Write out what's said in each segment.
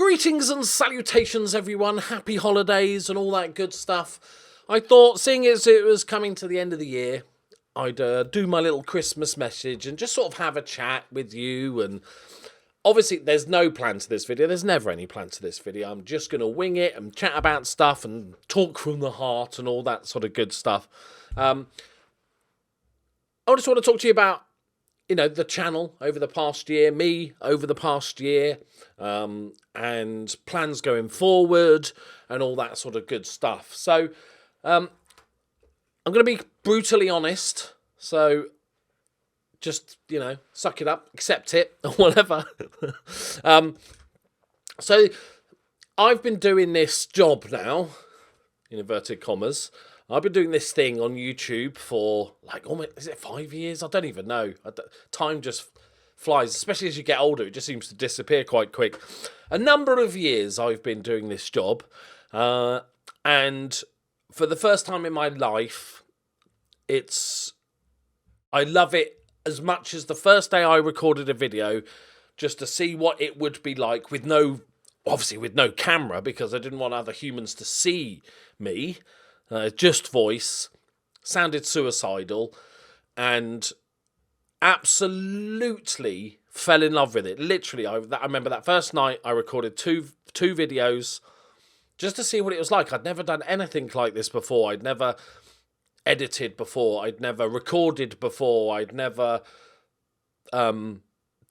Greetings and salutations, everyone. Happy holidays and all that good stuff. I thought, seeing as it was coming to the end of the year, I'd do my little Christmas message and just sort of have a chat with you. And obviously, there's no plan to this video. There's never any plan to this video. I'm just going to wing it and chat about stuff and talk from the heart and all that sort of good stuff. I just want to talk to you about, you know, the channel over the past year, me over the past year, and plans going forward and all that sort of good stuff. So, I'm going to be brutally honest. So, just, you know, suck it up, accept it, or whatever. So, I've been doing this job now, in inverted commas. I've been doing this thing on YouTube for, like, almost, is it 5 years? I don't even know. Time just flies, especially as you get older. It just seems to disappear quite quick. A number of years I've been doing this job. And for the first time in my life, I love it as much as the first day I recorded a video, just to see what it would be like obviously with no camera, because I didn't want other humans to see me. Just voice, sounded suicidal, and absolutely fell in love with it. Literally, I remember that first night I recorded two videos just to see what it was like. I'd never done anything like this before. I'd never edited before. I'd never recorded before. I'd never done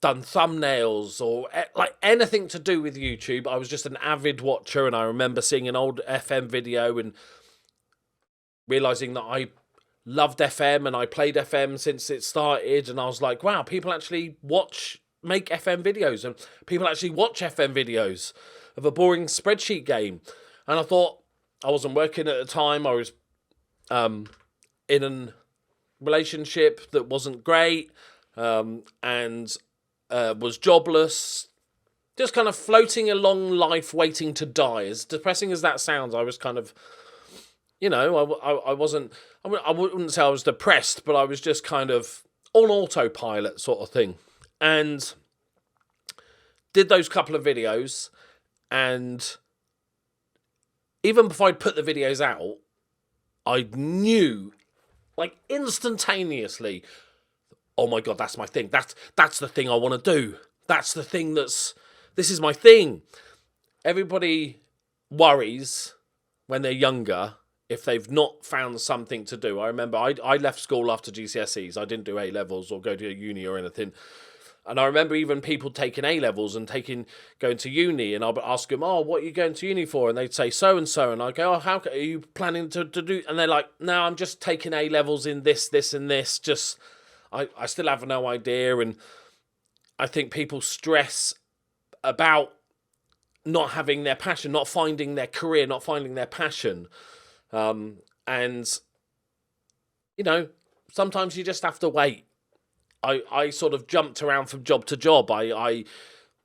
thumbnails or like anything to do with YouTube. I was just an avid watcher, and I remember seeing an old FM video and realising that I loved FM and I played FM since it started, and I was like, wow, people actually make FM videos, and people actually watch FM videos of a boring spreadsheet game. And I thought, I wasn't working at the time, I was in a relationship that wasn't great, and was jobless, just kind of floating along life waiting to die. As depressing as that sounds, I was kind of, you know, I wouldn't say I was depressed, but I was just kind of on autopilot sort of thing. And did those couple of videos, and even before I'd put the videos out, I knew, like, instantaneously, oh my God, that's my thing. That's the thing I want to do. That's the thing this is my thing. Everybody worries when they're younger if they've not found something to do. I remember I left school after GCSEs. I didn't do A-levels or go to uni or anything. And I remember even people taking A-levels and going to uni, and I'll ask them, oh, what are you going to uni for? And they'd say so-and-so. And I go, oh, how are you planning to do? And they're like, no, I'm just taking A-levels in this, and this. Just, I still have no idea. And I think people stress about not having their passion, not finding their career, not finding their passion. And, you know, sometimes you just have to wait. I sort of jumped around from job to job. I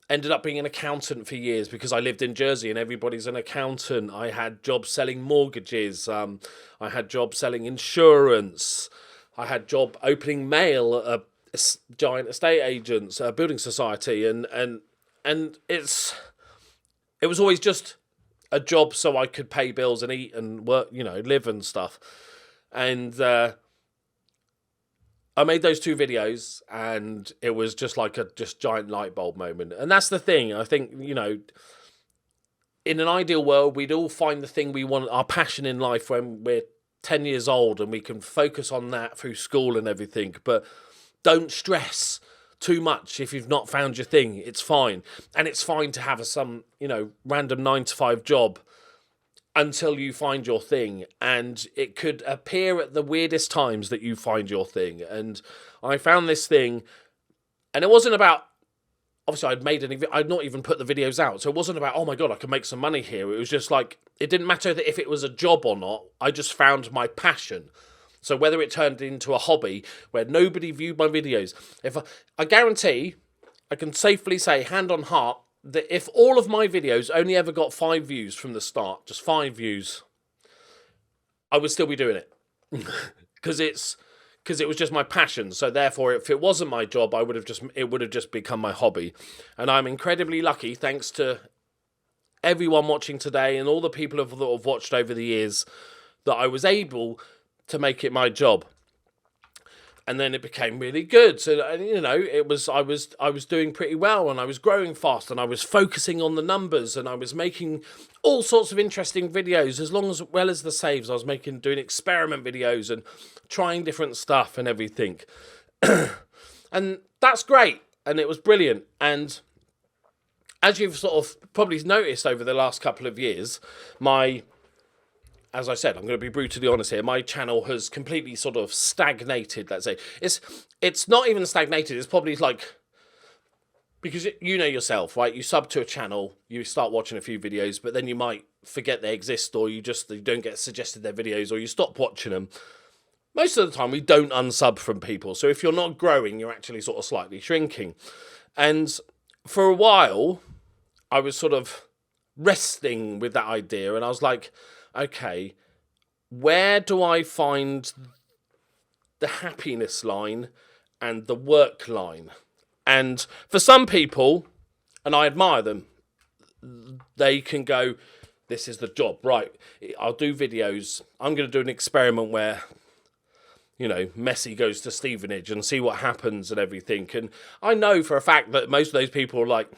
ended up being an accountant for years because I lived in Jersey and everybody's an accountant. I had jobs selling mortgages. I had jobs selling insurance. I had job opening mail at a giant estate agents, a building society. And it was always just a job so I could pay bills and eat and work, you know, live and stuff. And I made those two videos, and it was just like a giant light bulb moment. And that's the thing. I think, you know, in an ideal world, we'd all find the thing we want, our passion in life, when we're 10 years old, and we can focus on that through school and everything. But don't stress too much if you've not found your thing. It's fine. And it's fine to have some, you know, random 9-to-5 job until you find your thing. And it could appear at the weirdest times that you find your thing. And I found this thing, and it wasn't about, obviously I'd not even put the videos out, so it wasn't about, oh my God, I can make some money here. It was just like, it didn't matter that if it was a job or not. I just found my passion. So whether it turned into a hobby where nobody viewed my videos, I guarantee, I can safely say, hand on heart, that if all of my videos only ever got 5 views from the start, just 5 views, I would still be doing it. Because it was just my passion. So therefore, if it wasn't my job, it would have just become my hobby. And I'm incredibly lucky, thanks to everyone watching today and all the people that have watched over the years that I was able to make it my job. And then it became really good. So, you know, I was doing pretty well, and I was growing fast, and I was focusing on the numbers, and I was making all sorts of interesting videos, well as the saves. I was doing experiment videos and trying different stuff and everything. And that's great. And it was brilliant. And as you've sort of probably noticed over the last couple of years, as I said, I'm going to be brutally honest here, my channel has completely sort of stagnated, let's say. It's not even stagnated, it's probably like, because you know yourself, right? You sub to a channel, you start watching a few videos, but then you might forget they exist, or you don't get suggested their videos, or you stop watching them. Most of the time, we don't unsub from people. So if you're not growing, you're actually sort of slightly shrinking. And for a while, I was sort of wrestling with that idea, and I was like, okay, where do I find the happiness line and the work line? And for some people, and I admire them, they can go, this is the job, right? I'll do videos. I'm going to do an experiment where, you know, Messi goes to Stevenage and see what happens and everything. And I know for a fact that most of those people are like,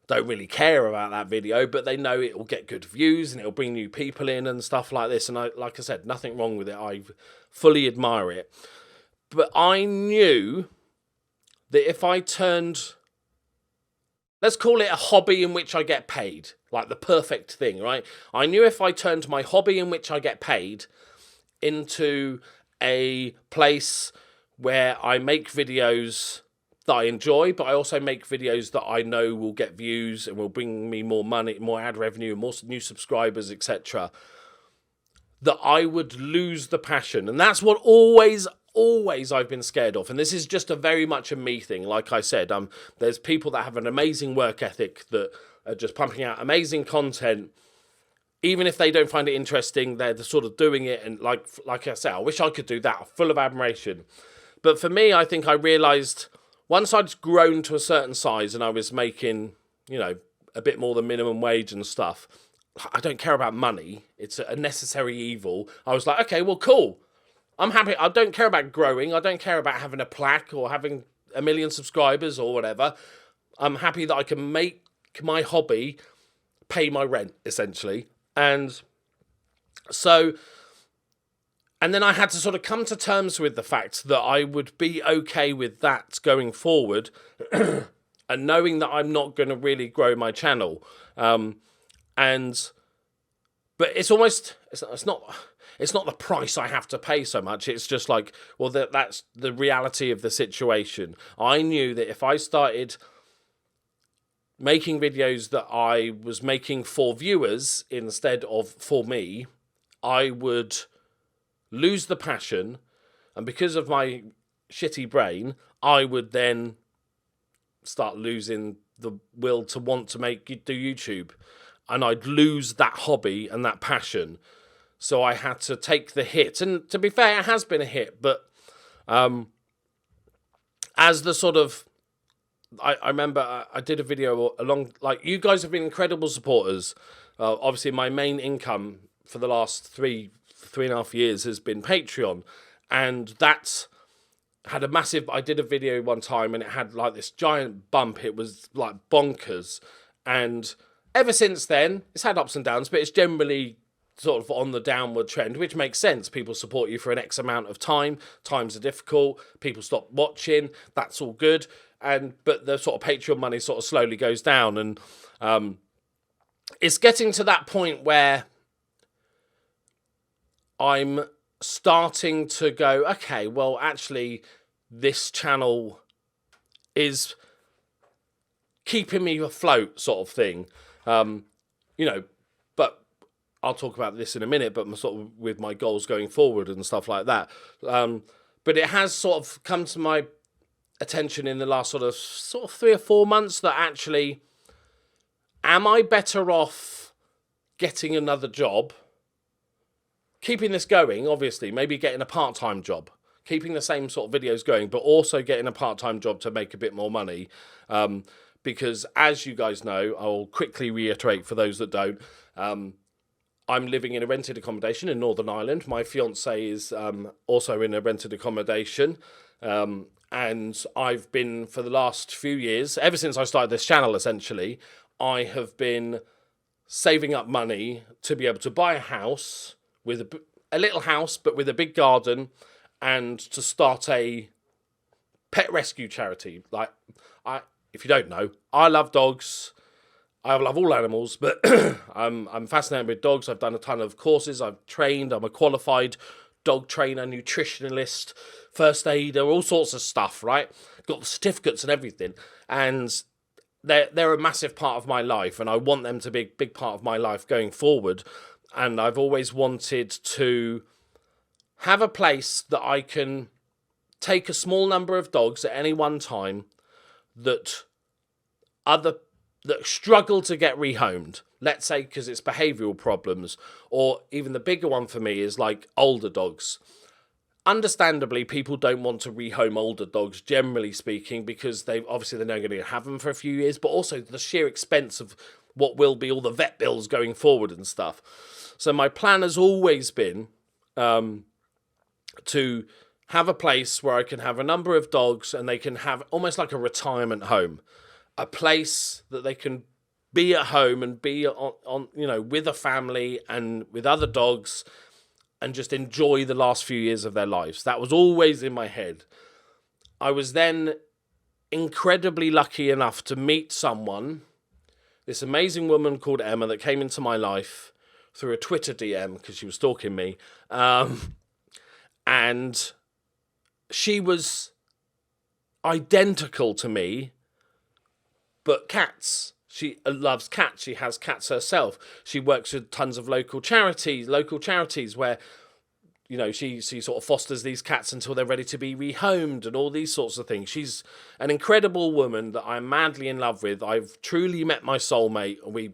don't really care about that video, but they know it will get good views and it'll bring new people in and stuff like this. And like I said, nothing wrong with it. I fully admire it. But I knew that if I turned, let's call it a hobby in which I get paid, like the perfect thing, right? I knew if I turned my hobby in which I get paid into a place where I make videos that I enjoy, but I also make videos that I know will get views and will bring me more money, more ad revenue, more new subscribers, etc., that I would lose the passion. And that's what always I've been scared of. And this is just a very much a me thing. Like I said, there's people that have an amazing work ethic that are just pumping out amazing content. Even if they don't find it interesting, they're sort of doing it. And like I said, I wish I could do that. I'm full of admiration. But for me, I think I realised once I'd grown to a certain size and I was making, you know, a bit more than minimum wage and stuff, I don't care about money. It's a necessary evil. I was like, okay, well, cool. I'm happy. I don't care about growing. I don't care about having a plaque or having 1 million subscribers or whatever. I'm happy that I can make my hobby pay my rent, essentially. And so, and then I had to sort of come to terms with the fact that I would be okay with that going forward and knowing that I'm not going to really grow my channel. But it's almost, it's not the price I have to pay so much. It's just like, well, that's the reality of the situation. I knew that if I started making videos that I was making for viewers instead of for me, I would lose the passion, and because of my shitty brain, I would then start losing the will to want to do YouTube, and I'd lose that hobby and that passion. So I had to take the hit, and to be fair, it has been a hit. But as the sort of, I remember I did a video along, like, you guys have been incredible supporters. Obviously, my main income for the last three and a half years has been Patreon, and that's had a massive, I did a video one time and it had like this giant bump. It was like bonkers, and ever since then it's had ups and downs, but it's generally sort of on the downward trend, which makes sense. People support you for an X amount of time. Times are difficult, people stop watching, that's all good. But the sort of Patreon money sort of slowly goes down, and it's getting to that point where I'm starting to go, okay, well, actually, this channel is keeping me afloat, sort of thing. You know, but I'll talk about this in a minute, but sort of with my goals going forward and stuff like that. But it has sort of come to my attention in the last sort of 3 or 4 months that actually, am I better off getting another job, keeping this going, obviously, maybe getting a part-time job, keeping the same sort of videos going, but also getting a part-time job to make a bit more money, because as you guys know, I'll quickly reiterate for those that don't, I'm living in a rented accommodation in Northern Ireland. My fiance is also in a rented accommodation. And I've been, for the last few years, ever since I started this channel, essentially, I have been saving up money to be able to buy a house, with a little house, but with a big garden, and to start a pet rescue charity. Like, if you don't know, I love dogs. I love all animals, but I'm fascinated with dogs. I've done a ton of courses. I've trained. I'm a qualified dog trainer, nutritionalist, first aider, all sorts of stuff, right? Got the certificates and everything. And they're a massive part of my life, and I want them to be a big part of my life going forward. And I've always wanted to have a place that I can take a small number of dogs at any one time that struggle to get rehomed, let's say because it's behavioural problems, or even the bigger one for me is like older dogs. Understandably, people don't want to rehome older dogs, generally speaking, because they're not going to have them for a few years, but also the sheer expense of what will be all the vet bills going forward and stuff. So my plan has always been to have a place where I can have a number of dogs and they can have almost like a retirement home. A place that they can be at home and be on with a family and with other dogs and just enjoy the last few years of their lives. That was always in my head. I was then incredibly lucky enough to meet someone, this amazing woman called Emma, that came into my life through a Twitter DM because she was stalking me. And she was identical to me, but cats. She loves cats. She has cats herself. She works with tons of local charities where, she sort of fosters these cats until they're ready to be rehomed and all these sorts of things. She's an incredible woman that I'm madly in love with. I've truly met my soulmate. We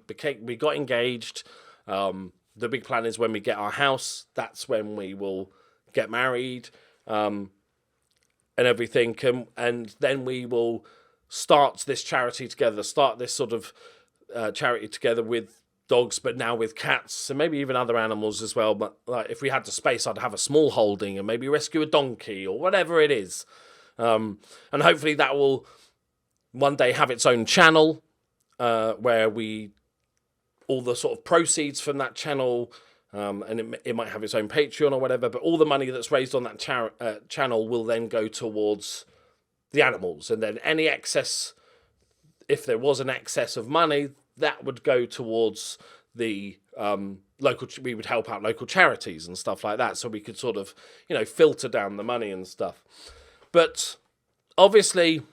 got engaged. The big plan is when we get our house, that's when we will get married, and everything. And then we will start this charity together, start this sort of charity together with dogs, but now with cats and maybe even other animals as well. But like, if we had the space, I'd have a small holding and maybe rescue a donkey or whatever it is. And hopefully that will one day have its own channel where all the sort of proceeds from that channel, and it might have its own Patreon or whatever, but all the money that's raised on that channel will then go towards the animals, and then any excess, if there was an excess of money, that would go towards the we would help out local charities and stuff like that, so we could sort of, filter down the money and stuff. But obviously,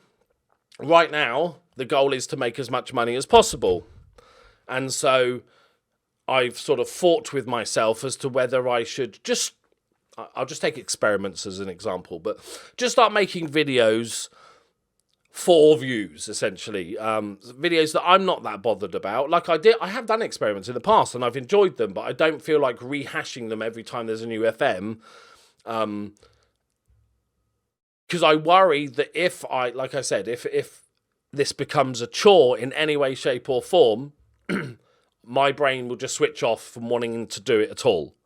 right now, the goal is to make as much money as possible. And so I've sort of fought with myself as to whether I should I'll just take experiments as an example, but just start making videos for views, essentially. Videos that I'm not that bothered about. Like I have done experiments in the past and I've enjoyed them, but I don't feel like rehashing them every time there's a new FM. Because I worry that if this becomes a chore in any way, shape or form, my brain will just switch off from wanting to do it at all.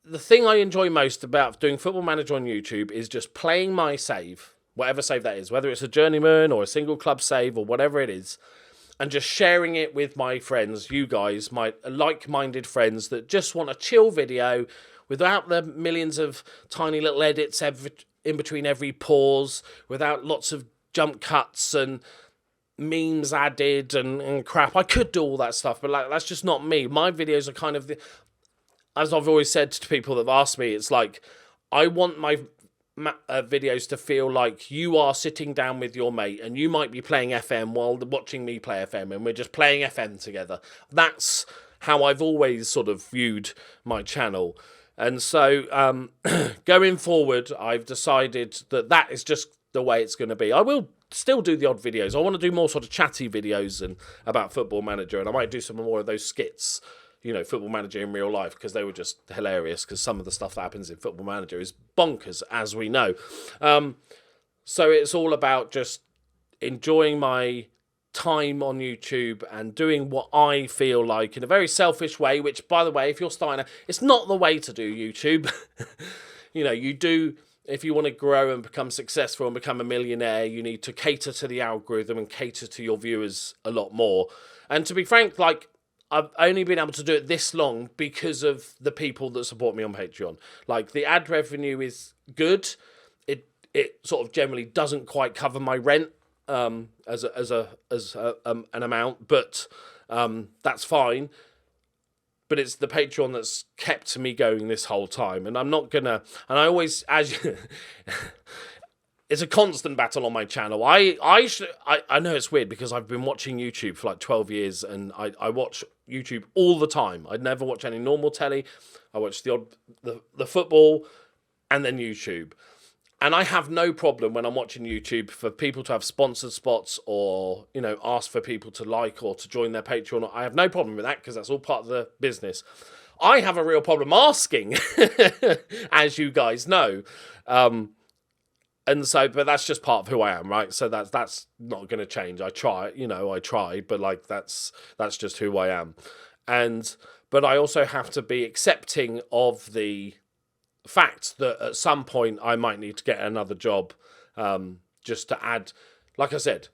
The thing I enjoy most about doing Football Manager on YouTube is just playing my save, whatever save that is, whether it's a journeyman or a single club save or whatever it is, and just sharing it with my friends, you guys, my like-minded friends that just want a chill video without the millions of tiny little edits in between every pause, without lots of jump cuts and memes added and crap. I could do all that stuff, but that's just not me. My videos are kind of as I've always said to people that have asked me, it's like, I want my videos to feel like you are sitting down with your mate and you might be playing FM while watching me play FM and we're just playing FM together. That's how I've always sort of viewed my channel. And so going forward, I've decided that is just the way it's going to be. I will still do the odd videos. I want to do more sort of chatty videos and about Football Manager, and I might do some more of those skits, Football Manager in real life, because they were just hilarious, because some of the stuff that happens in Football Manager is bonkers, as we know. So it's all about just enjoying my time on YouTube and doing what I feel like in a very selfish way, which, by the way, if you're starting, it's not the way to do YouTube. You do, if you want to grow and become successful and become a millionaire, you need to cater to the algorithm and cater to your viewers a lot more. And to be frank, like, I've only been able to do it this long because of the people that support me on Patreon. Like, the ad revenue is good. It sort of generally doesn't quite cover my rent as an amount, but that's fine. But it's the Patreon that's kept me going this whole time, and I'm not gonna. And I always, it's a constant battle on my channel. I know it's weird because I've been watching YouTube for like 12 years, and I watch YouTube all the time. I'd never watch any normal telly. I watch the football, and then YouTube. And I have no problem when I'm watching YouTube for people to have sponsored spots or, ask for people to like or to join their Patreon. I have no problem with that because that's all part of the business. I have a real problem asking, as you guys know. And so, but that's just part of who I am, right? So that's not going to change. I try, but like that's just who I am. But I also have to be accepting of the fact that at some point I might need to get another job, just to add. Like I said,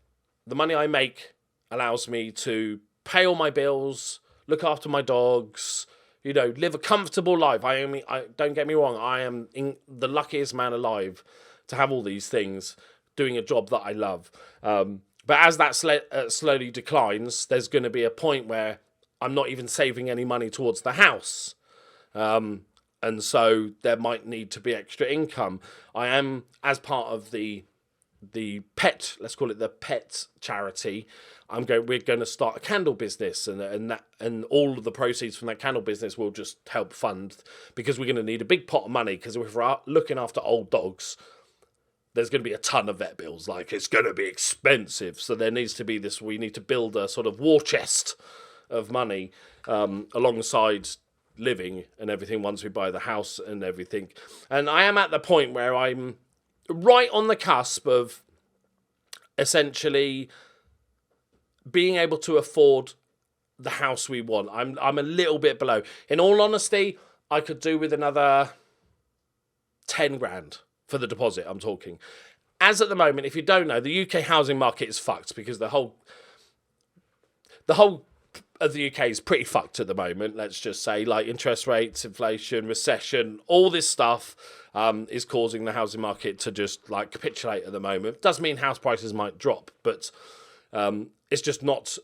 the money I make allows me to pay all my bills, look after my dogs, live a comfortable life. I don't get me wrong, I am the luckiest man alive to have all these things, doing a job that I love. But as that slowly declines, there's going to be a point where I'm not even saving any money towards the house. And so there might need to be extra income. I am, as part of the pet, let's call it the pet charity, we're going to start a candle business, and all of the proceeds from that candle business will just help fund, because we're going to need a big pot of money, because if we're looking after old dogs, there's going to be a ton of vet bills. Like, it's going to be expensive. So there needs to be we need to build a sort of war chest of money alongside living and everything once we buy the house and everything. And I am at the point where I'm right on the cusp of essentially being able to afford the house we want. I'm a little bit below. In all honesty, I could do with another 10 grand for the deposit, I'm talking. As at the moment, if you don't know, the UK housing market is fucked, because the whole of the UK is pretty fucked at the moment, let's just say. Like, interest rates, inflation, recession, all this stuff is causing the housing market to just like capitulate at the moment. Doesn't mean house prices might drop, but it's just not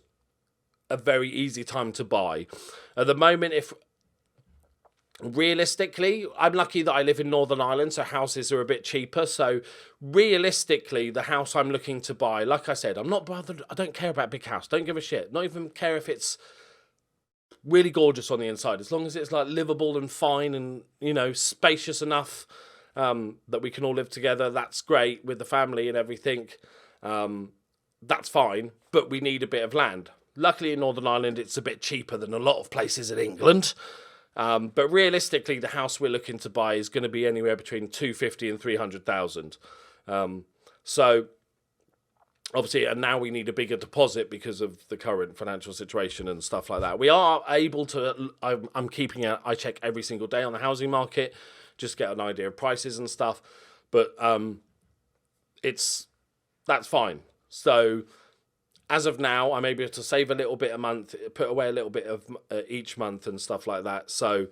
a very easy time to buy. At the moment, if realistically, I'm lucky that I live in Northern Ireland, so houses are a bit cheaper. So realistically, the house I'm looking to buy, like I said, I'm not bothered. I don't care about big house. Don't give a shit. Not even care if it's really gorgeous on the inside, as long as it's like livable and fine and, spacious enough that we can all live together. That's great with the family and everything. That's fine, but we need a bit of land. Luckily in Northern Ireland, it's a bit cheaper than a lot of places in England. But realistically, the house we're looking to buy is going to be anywhere between 250 and 300,000. So obviously, and now we need a bigger deposit because of the current financial situation and stuff like that. We are able to. I'm keeping I check every single day on the housing market, just get an idea of prices and stuff. But that's fine. So as of now, I'm able to save a little bit a month, put away a little bit of each month and stuff like that. So,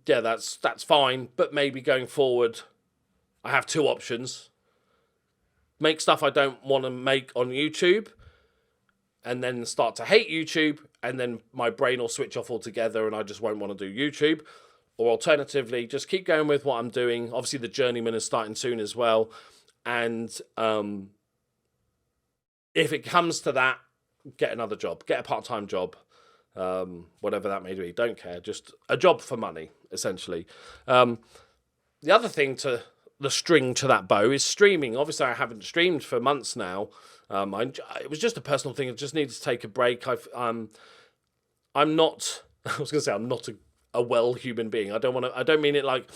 yeah, that's fine. But maybe going forward, I have two options. Make stuff I don't want to make on YouTube, and then start to hate YouTube, and then my brain will switch off altogether and I just won't want to do YouTube. Or alternatively, just keep going with what I'm doing. Obviously, the Journeyman is starting soon as well. And if it comes to that, get another job. Get a part-time job. Whatever that may be. Don't care. Just a job for money, essentially. The other thing the string to that bow is streaming. Obviously, I haven't streamed for months now. It was just a personal thing. I just needed to take a break. I'm not... I was going to say I'm not a well human being. I don't mean it like...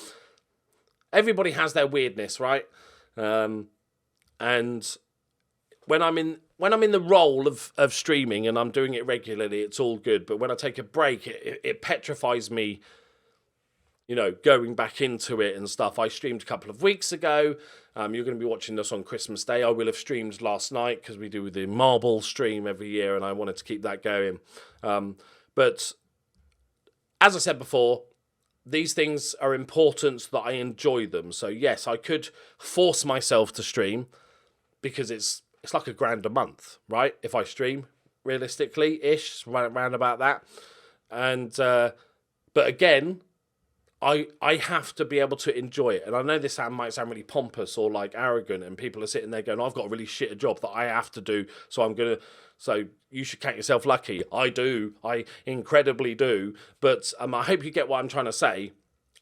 everybody has their weirdness, right? And when I'm in the role of streaming and I'm doing it regularly, it's all good. But when I take a break, it petrifies me, going back into it and stuff. I streamed a couple of weeks ago. You're going to be watching this on Christmas Day. I will have streamed last night because we do the Marble stream every year, and I wanted to keep that going. But as I said before, these things are important so that I enjoy them. So yes, I could force myself to stream because it's like $1,000 a month, right? If I stream, realistically-ish, around about that. And but again, I have to be able to enjoy it. And I know this might sound really pompous or like arrogant, and people are sitting there going, I've got a really shit job that I have to do, so you should count yourself lucky. I do. I incredibly do. But I hope you get what I'm trying to say.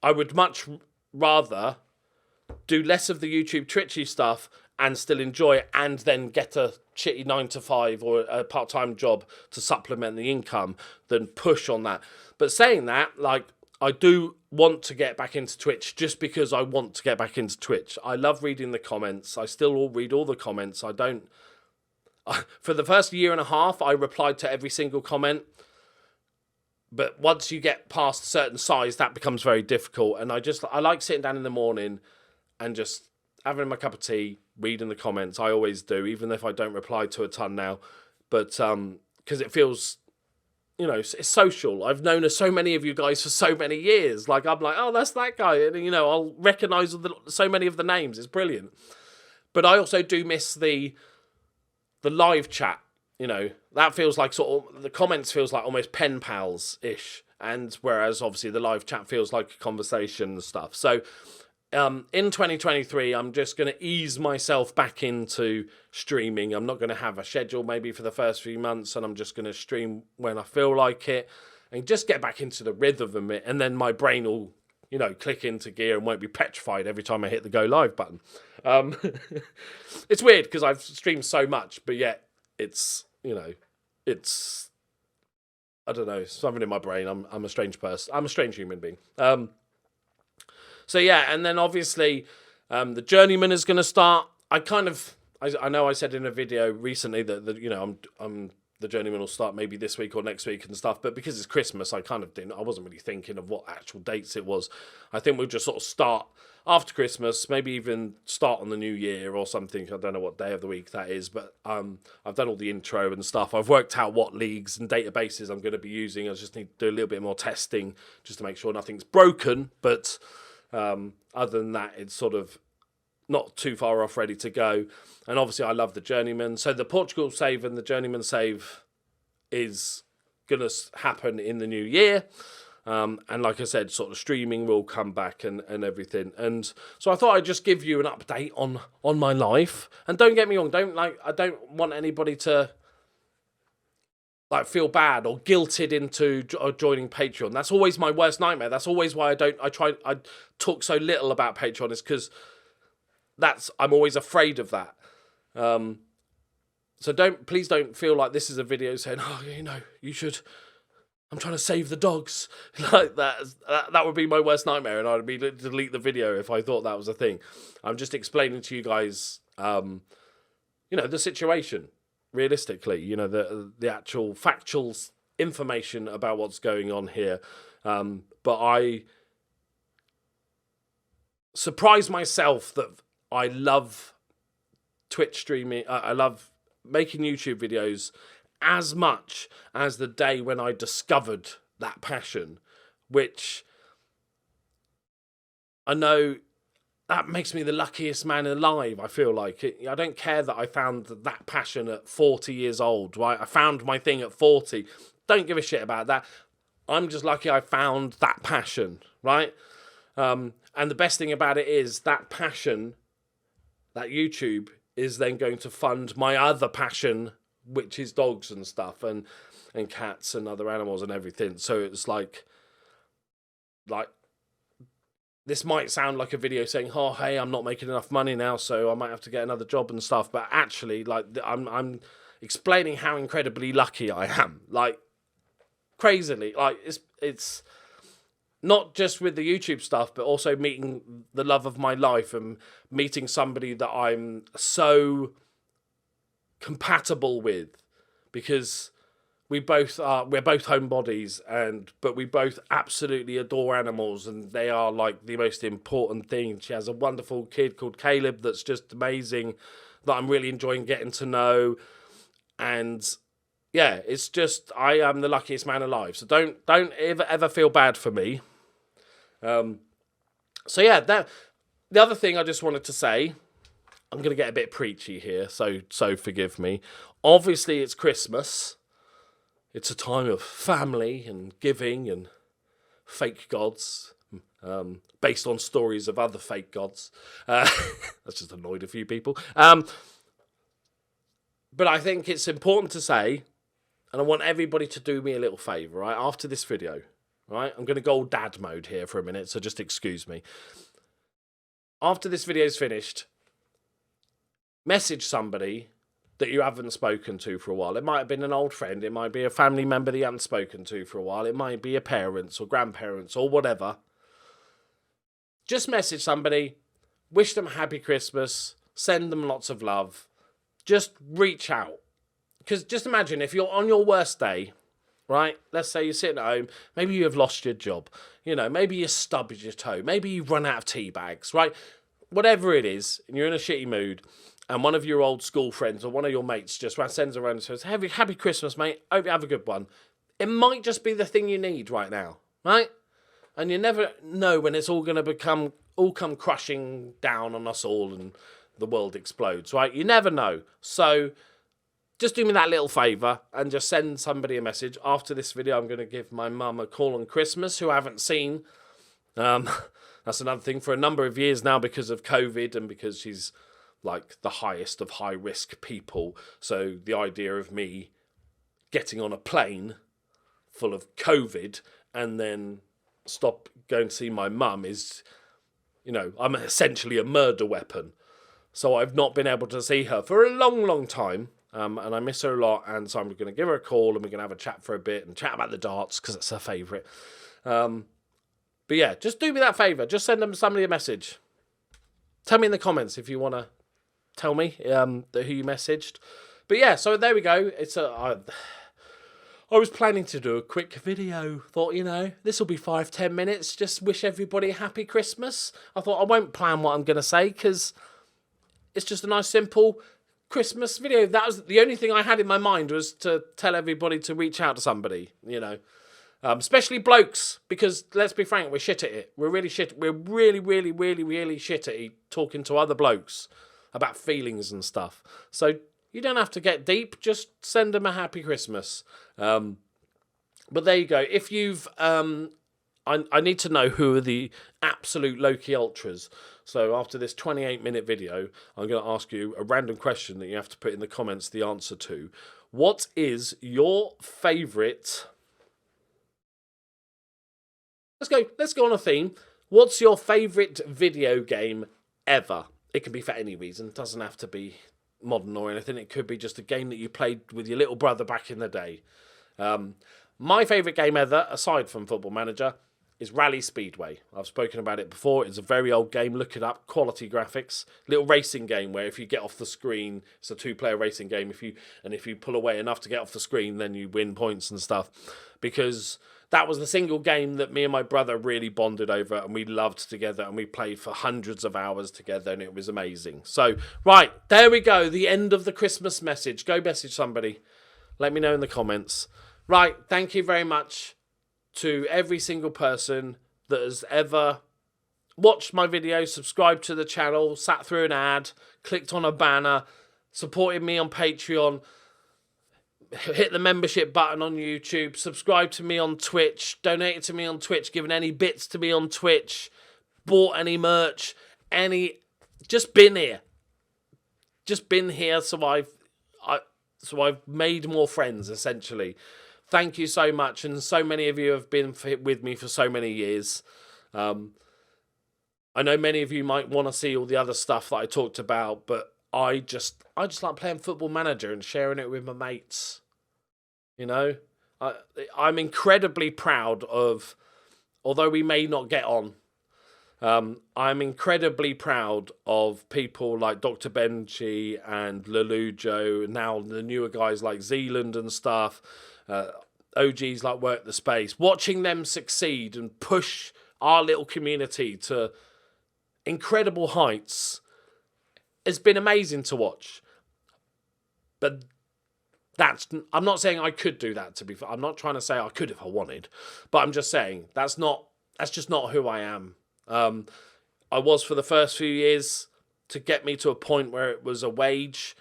I would much rather do less of the YouTube Twitchy stuff and still enjoy it, and then get a shitty 9 to 5 or a part-time job to supplement the income than push on that. But saying that, like, I do want to get back into Twitch just because I want to get back into Twitch. I love reading the comments. I still read all the comments. For the first year and a half, I replied to every single comment. But once you get past a certain size, that becomes very difficult. And I like sitting down in the morning and just having my cup of tea, reading the comments. I always do, even if I don't reply to a ton now. But because it feels, it's social. I've known so many of you guys for so many years. Like, I'm like, oh, that's that guy. And, I'll recognise so many of the names. It's brilliant. But I also do miss the live chat. That feels like the comments feels like almost pen pals-ish. And whereas, obviously, the live chat feels like a conversation and stuff. So, in 2023, I'm just going to ease myself back into streaming. I'm not going to have a schedule maybe for the first few months, and I'm just going to stream when I feel like it and just get back into the rhythm of it. And then my brain will, click into gear and won't be petrified every time I hit the go live button. It's weird because I've streamed so much, but yet it's, I don't know, something in my brain. I'm a strange person. I'm a strange human being. So yeah, and then obviously the Journeyman is going to start. I know I said in a video recently that the Journeyman will start maybe this week or next week and stuff, but because it's Christmas, I wasn't really thinking of what actual dates it was. I think we'll just sort of start after Christmas, maybe even start on the New Year or something. I don't know what day of the week that is, but I've done all the intro and stuff. I've worked out what leagues and databases I'm going to be using. I just need to do a little bit more testing just to make sure nothing's broken, but other than that, it's sort of not too far off, ready to go. And obviously I love the Journeyman. So the Portugal save and the Journeyman save is going to happen in the new year. And like I said, sort of streaming will come back and everything. And so I thought I'd just give you an update on my life. And don't get me wrong, I don't want anybody to feel bad or guilted into joining Patreon. That's always my worst nightmare. That's always why I talk so little about Patreon, is because I'm always afraid of that. So please don't feel like this is a video saying, oh, you should, I'm trying to save the dogs. Like that would be my worst nightmare, and I'd be to delete the video if I thought that was a thing. I'm just explaining to you guys, the situation. Realistically, the actual factual information about what's going on here. But I surprise myself that I love Twitch streaming. I love making YouTube videos as much as the day when I discovered that passion, which I know that makes me the luckiest man alive. I feel like I don't care that I found that passion at 40 years old, right? I found my thing at 40. Don't give a shit about that. I'm just lucky I found that passion, right? And the best thing about it is that passion, that YouTube, is then going to fund my other passion, which is dogs and stuff, and cats and other animals and everything. So it's like this might sound like a video saying, oh, hey, I'm not making enough money now, so I might have to get another job and stuff. But actually, I'm explaining how incredibly lucky I am. Crazily. It's not just with the YouTube stuff, but also meeting the love of my life and meeting somebody that I'm so compatible with, because we're both homebodies, but we both absolutely adore animals, and they are like the most important thing. She has a wonderful kid called Caleb that's just amazing, that I'm really enjoying getting to know. And yeah, it's just, I am the luckiest man alive. So don't ever feel bad for me. So yeah, the other thing I just wanted to say, I'm going to get a bit preachy here, so forgive me. Obviously, it's Christmas. It's a time of family and giving and fake gods, based on stories of other fake gods. That's just annoyed a few people. But I think it's important to say, and I want everybody to do me a little favour, right? After this video, right? I'm going to go all dad mode here for a minute, so just excuse me. After this video's finished, message somebody that you haven't spoken to for a while. It might have been an old friend. It might be a family member that you haven't spoken to for a while. It might be your parents or grandparents or whatever. Just message somebody, wish them a happy Christmas, send them lots of love. Just reach out. Because just imagine if you're on your worst day, right? Let's say you're sitting at home. Maybe you have lost your job. You know, maybe you stubbed your toe. Maybe you run out of tea bags, right? Whatever it is, and you're in a shitty mood, and one of your old school friends or one of your mates just sends around and says, happy Christmas, mate. Hope you have a good one. It might just be the thing you need right now, right? And you never know when it's all going to come crushing down on us all and the world explodes, right? You never know. So just do me that little favour and just send somebody a message. After this video, I'm going to give my mum a call on Christmas, who I haven't seen. That's another thing, for a number of years now, because of COVID and because she's like the highest of high risk people. So the idea of me getting on a plane full of COVID and then stop going to see my mum is, you know, I'm essentially a murder weapon. So I've not been able to see her for a long time. And I miss her a lot. And so I'm going to give her a call and we're going to have a chat for a bit and chat about the darts because it's her favourite. But yeah, just do me that favour. Just send somebody a message. Tell me in the comments if you want to tell me who you messaged. But yeah, so there we go. I was planning to do a quick video. Thought, you know, this will be 5-10 minutes. Just wish everybody a happy Christmas. I thought I won't plan what I'm going to say because it's just a nice, simple Christmas video. That was the only thing I had in my mind, was to tell everybody to reach out to somebody, you know. Especially blokes, because let's be frank, we're shit at it. We're really shit. We're really shit at it, talking to other blokes about feelings and stuff. So you don't have to get deep. Just send them a happy Christmas. But there you go. If you've, I need to know who are the absolute Loki ultras. So after this 28-minute video, I'm going to ask you a random question that you have to put in the comments the answer to. What is your favourite? Let's go on a theme. What's your favourite video game ever? It can be for any reason. It doesn't have to be modern or anything. It could be just a game that you played with your little brother back in the day. My favourite game ever, aside from Football Manager, is Rally Speedway. I've spoken about it before. It's a very old game. Look it up. Quality graphics. Little racing game where if you get off the screen, it's a 2-player racing game. If you pull away enough to get off the screen, then you win points and stuff. Because that was the single game that me and my brother really bonded over and we loved together, and we played for hundreds of hours together, and it was amazing. So, right, there we go. The end of the Christmas message. Go message somebody. Let me know in the comments. Right, thank you very much to every single person that has ever watched my video, subscribed to the channel, sat through an ad, clicked on a banner, supported me on Patreon, hit the membership button on YouTube, subscribe to me on Twitch, donated to me on Twitch, given any bits to me on Twitch, bought any merch, just been here. Just been here, so I've made more friends, essentially. Thank you so much, and so many of you have been with me for so many years. I know many of you might want to see all the other stuff that I talked about, but I just like playing Football Manager and sharing it with my mates. You know, I'm incredibly proud of although we may not get on, I'm incredibly proud of people like Dr. Benji and Lelujo, now the newer guys like Zealand and stuff, OGs like Work the Space, watching them succeed and push our little community to incredible heights has been amazing to watch. But I'm not saying I could do that, to be fair. I'm not trying to say I could if I wanted, but I'm just saying that's just not who I am. I was for the first few years to get me to a point where it was a wage,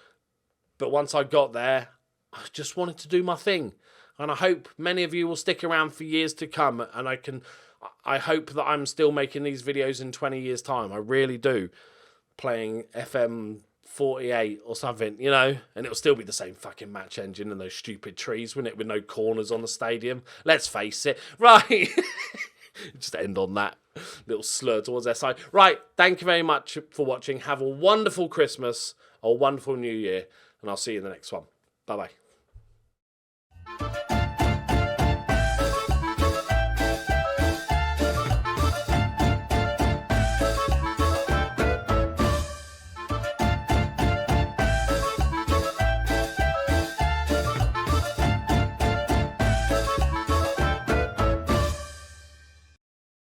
but once I got there, I just wanted to do my thing. And I hope many of you will stick around for years to come, and I hope that I'm still making these videos in 20 years' time. I really do. Playing FM48 or something, you know, and it'll still be the same fucking match engine and those stupid trees, wouldn't it, with no corners on the stadium? Let's face it. Right. Just end on that little slur towards their side. Right, thank you very much for watching. Have a wonderful Christmas, a wonderful New Year, and I'll see you in the next one. Bye-bye.